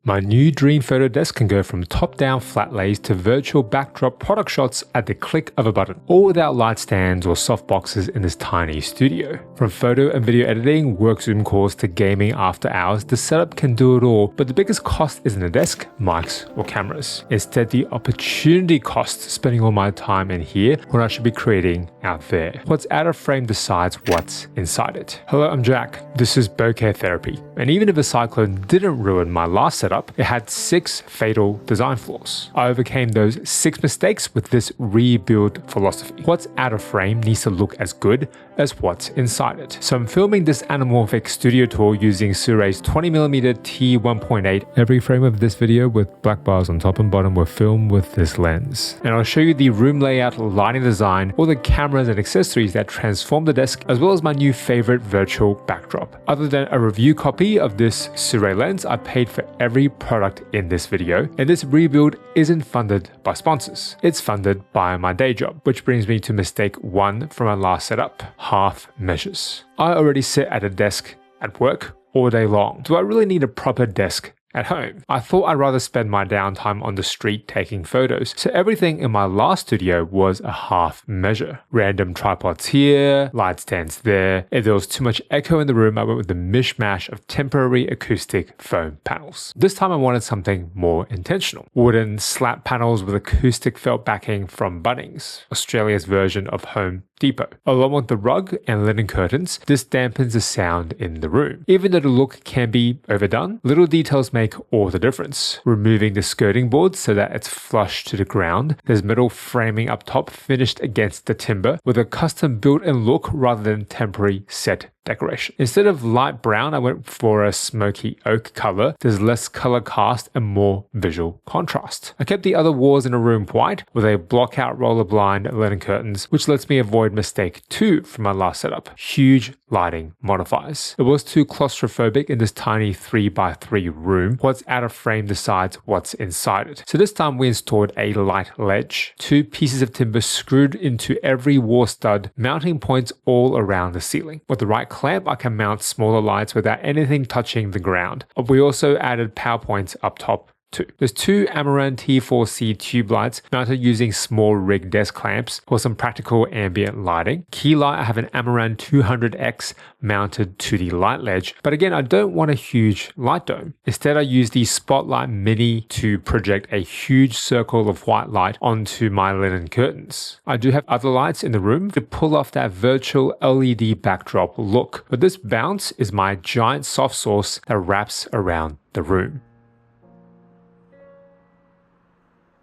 My new dream photo desk can go from top-down flat lays to virtual backdrop product shots at the click of a button, all without light stands or soft boxes in this tiny studio. From photo and video editing, work Zoom calls to gaming after hours, the setup can do it all, but the biggest cost isn't the desk, mics, or cameras. Instead, the opportunity cost spending all my time in here when I should be creating out there. What's out of frame decides what's inside it. Hello, I'm Jack. This is Bokeh Therapy, and even if a cyclone didn't ruin my last setup, it had 6 fatal design flaws. I overcame those 6 mistakes with this rebuild philosophy. What's out of frame needs to look as good as what's inside it. So I'm filming this anamorphic studio tour using Suray's 20mm T1.8. Every frame of this video with black bars on top and bottom were filmed with this lens. And I'll show you the room layout, lighting design, all the cameras and accessories that transform the desk, as well as my new favorite virtual backdrop. Other than a review copy of this Suray lens, I paid for every product in this video, and this rebuild isn't funded by sponsors. It's funded by my day job, which brings me to mistake 1 from my last setup: half measures. I already sit at a desk at work all day long. Do I really need a proper desk at home? I thought I'd rather spend my downtime on the street taking photos, so everything in my last studio was a half measure. Random tripods here, light stands there. If there was too much echo in the room, I went with the mishmash of temporary acoustic foam panels. This time I wanted something more intentional. Wooden slat panels with acoustic felt backing from Bunnings, Australia's version of Home Depot. Along with the rug and linen curtains, this dampens the sound in the room. Even though the look can be overdone, little details make all the difference. Removing the skirting board so that it's flush to the ground. There's metal framing up top finished against the timber with a custom built-in look rather than temporary set decoration. Instead of light brown, I went for a smoky oak color. There's less color cast and more visual contrast. I kept the other walls in a room white with a block-out roller blind linen curtains, which lets me avoid mistake 2 from my last setup: huge lighting modifiers. It was too claustrophobic in this tiny 3x3 room. What's out of frame decides what's inside it. So this time we installed a light ledge, 2 pieces of timber screwed into every wall stud, mounting points all around the ceiling. With the right clamp, I can mount smaller lights without anything touching the ground. We also added power points up top too. There's 2 Amaran T4C tube lights mounted using small rig desk clamps for some practical ambient lighting. Key light, I have an Amaran 200X mounted to the light ledge, but again, I don't want a huge light dome. Instead, I use the Spotlight Mini to project a huge circle of white light onto my linen curtains. I do have other lights in the room to pull off that virtual LED backdrop look, but this bounce is my giant soft source that wraps around the room.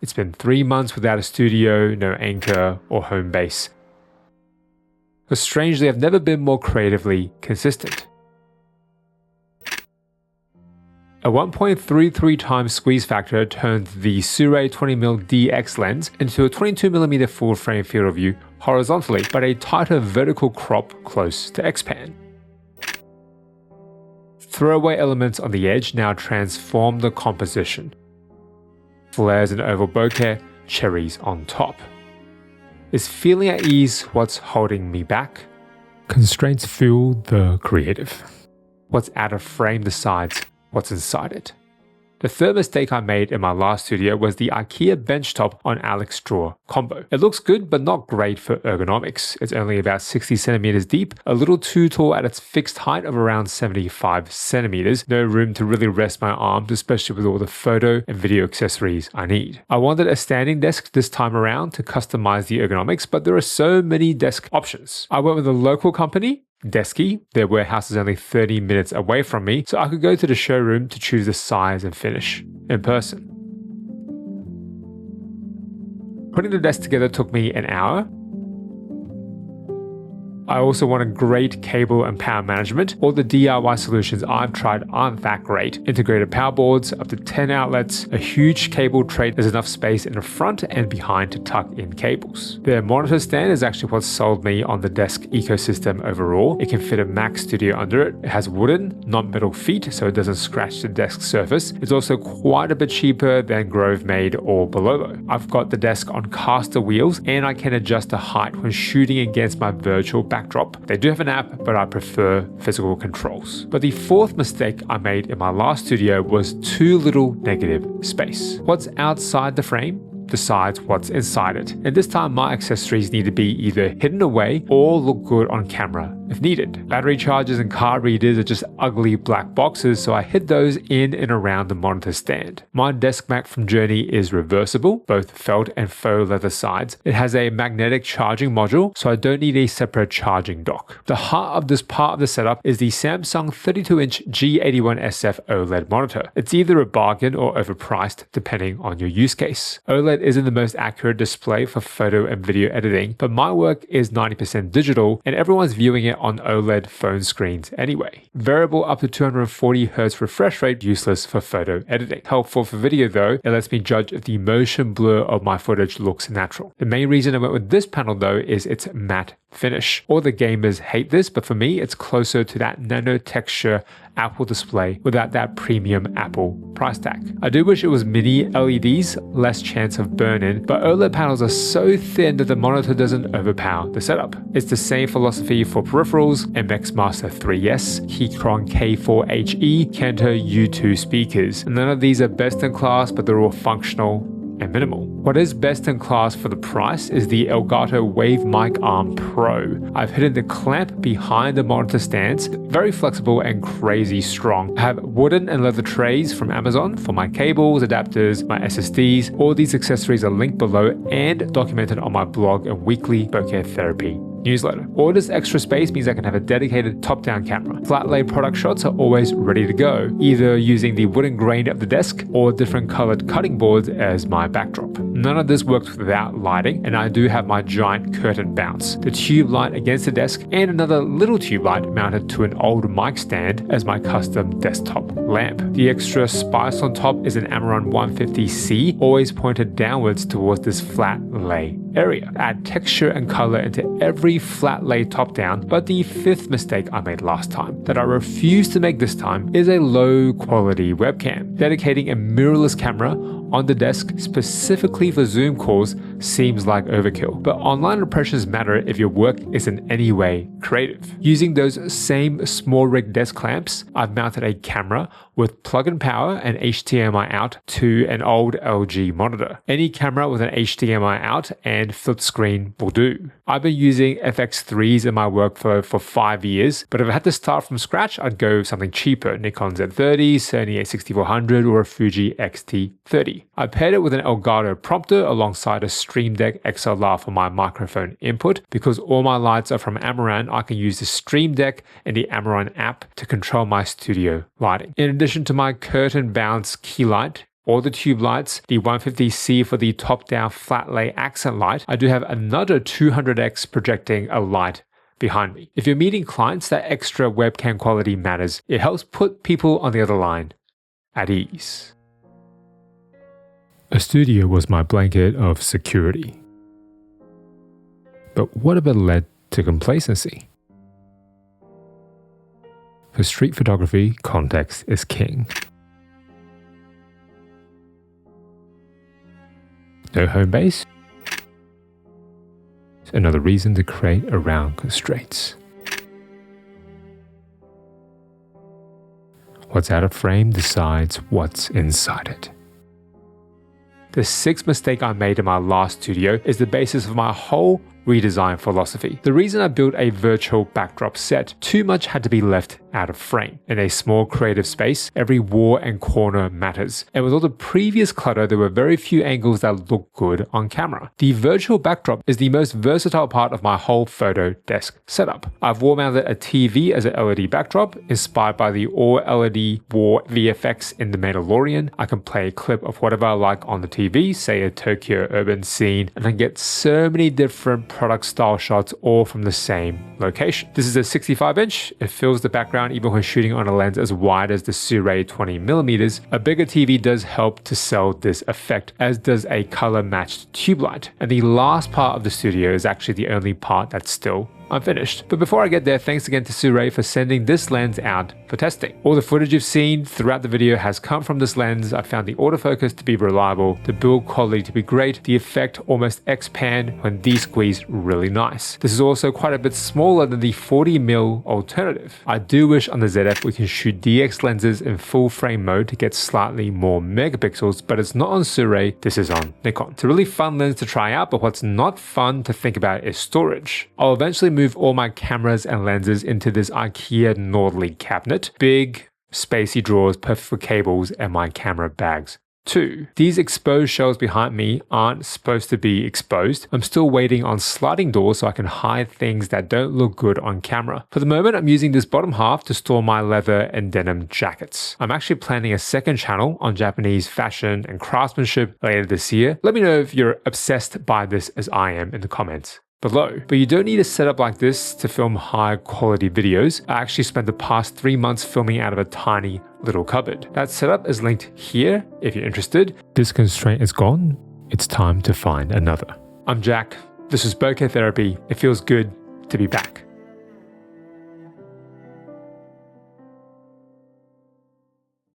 It's been 3 months without a studio, no anchor or home base. But strangely, I've never been more creatively consistent. A 1.33 times squeeze factor turns the Suray 20mm DX lens into a 22mm full frame field of view horizontally, but a tighter vertical crop close to X-Pan. Throwaway elements on the edge now transform the composition. Flares and oval bokeh, cherries on top. Is feeling at ease what's holding me back? Constraints fuel the creative. What's out of frame decides what's inside it. The third mistake I made in my last studio was the IKEA benchtop on Alex drawer combo. It looks good, but not great for ergonomics. It's only about 60 centimeters deep, a little too tall at its fixed height of around 75 centimeters. No room to really rest my arms, especially with all the photo and video accessories I need. I wanted a standing desk this time around to customize the ergonomics, but there are so many desk options. I went with a local company, Desky. Their warehouse is only 30 minutes away from me, so I could go to the showroom to choose the size and finish in person. Putting the desk together took me an hour. I also want a great cable and power management. All the DIY solutions I've tried aren't that great. Integrated power boards, up to 10 outlets, a huge cable tray. There's enough space in the front and behind to tuck in cables. Their monitor stand is actually what sold me on the desk ecosystem overall. It can fit a Mac Studio under it. It has wooden, not metal feet, so it doesn't scratch the desk surface. It's also quite a bit cheaper than Grove Made or Bololo. I've got the desk on caster wheels, and I can adjust the height when shooting against my virtual backdrop. They do have an app, but I prefer physical controls. But the fourth mistake I made in my last studio was too little negative space. What's outside the frame decides what's inside it. And this time my accessories need to be either hidden away or look good on camera if needed. Battery chargers and card readers are just ugly black boxes, so I hid those in and around the monitor stand. My desk mat from Journey is reversible, both felt and faux leather sides. It has a magnetic charging module, so I don't need a separate charging dock. The heart of this part of the setup is the Samsung 32-inch G81SF OLED monitor. It's either a bargain or overpriced depending on your use case. OLED isn't the most accurate display for photo and video editing, but my work is 90% digital and everyone's viewing it on OLED phone screens anyway. Variable up to 240Hz refresh rate, useless for photo editing. Helpful for video though, it lets me judge if the motion blur of my footage looks natural. The main reason I went with this panel though is its matte finish. All the gamers hate this, but for me it's closer to that nano texture Apple display without that premium Apple price tag. I do wish it was mini LEDs, less chance of burn-in, but OLED panels are so thin that the monitor doesn't overpower the setup. It's the same philosophy for peripherals, MX Master 3S, Keychron K4HE, Kanto U2 speakers. None of these are best in class, but they're all functional and minimal. What is best in class for the price is the Elgato Wave Mic Arm Pro. I've hidden the clamp behind the monitor stands, very flexible and crazy strong. I have wooden and leather trays from Amazon for my cables, adapters, my SSDs. All these accessories are linked below and documented on my blog and weekly Bokeh Therapy newsletter. All this extra space means I can have a dedicated top-down camera. Flat lay product shots are always ready to go, either using the wooden grain of the desk or different colored cutting boards as my backdrop. None of this works without lighting, and I do have my giant curtain bounce, the tube light against the desk, and another little tube light mounted to an old mic stand as my custom desktop lamp. The extra spice on top is an Amaran 150C, always pointed downwards towards this flat lay area. Add texture and color into every flat lay top down, but the fifth mistake I made last time, that I refuse to make this time, is a low quality webcam. Dedicating a mirrorless camera on the desk specifically for Zoom calls seems like overkill, but online impressions matter if your work is in any way creative. Using those same small rig desk clamps, I've mounted a camera with plug-in power and HDMI out to an old LG monitor. Any camera with an HDMI out and flipped screen will do. I've been using FX3s in my workflow for 5 years, but if I had to start from scratch, I'd go something cheaper, Nikon Z30, Sony a6400, or a Fuji X-T30. I paired it with an Elgato prompter alongside a Stream Deck XLR for my microphone input. Because all my lights are from Amaran, I can use the Stream Deck and the Amaran app to control my studio lighting. In addition to my curtain bounce key light, or the tube lights, the 150C for the top-down flat lay accent light, I do have another 200x projecting a light behind me. If you're meeting clients, that extra webcam quality matters. It helps put people on the other line at ease. A studio was my blanket of security. But what if it led to complacency? For street photography, context is king. No home base? Another reason to create around constraints. What's out of frame decides what's inside it. The sixth mistake I made in my last studio is the basis of my whole redesign philosophy. The reason I built a virtual backdrop set, too much had to be left out of frame. In a small creative space, every wall and corner matters. And with all the previous clutter, there were very few angles that look good on camera. The virtual backdrop is the most versatile part of my whole photo desk setup. I've wall mounted a TV as an LED backdrop, inspired by the all LED war VFX in The Mandalorian. I can play a clip of whatever I like on the TV, say a Tokyo urban scene, and I get so many different product style shots all from the same location. This is a 65-inch. It fills the background even when shooting on a lens as wide as the Sirui 20mm. A bigger TV does help to sell this effect, as does a color matched tube light. And the last part of the studio is actually the only part that's still I'm finished. But before I get there, thanks again to Surrey for sending this lens out for testing. All the footage you've seen throughout the video has come from this lens. I found the autofocus to be reliable, the build quality to be great, the effect almost X-pan when de-squeezed really nice. This is also quite a bit smaller than the 40mm alternative. I do wish on the ZF we can shoot DX lenses in full frame mode to get slightly more megapixels, but it's not on Surrey, this is on Nikon. It's a really fun lens to try out, but what's not fun to think about is storage. I'll eventually move all my cameras and lenses into this IKEA Nordly cabinet. Big, spacey drawers, perfect for cables and my camera bags. 2. These exposed shelves behind me aren't supposed to be exposed. I'm still waiting on sliding doors so I can hide things that don't look good on camera. For the moment, I'm using this bottom half to store my leather and denim jackets. I'm actually planning a second channel on Japanese fashion and craftsmanship later this year. Let me know if you're obsessed by this as I am in the comments below. But you don't need a setup like this to film high quality videos. I actually spent the past 3 months filming out of a tiny little cupboard. That setup is linked here if you're interested. This constraint is gone. It's time to find another. I'm Jack. This is Bokeh Therapy. It feels good to be back.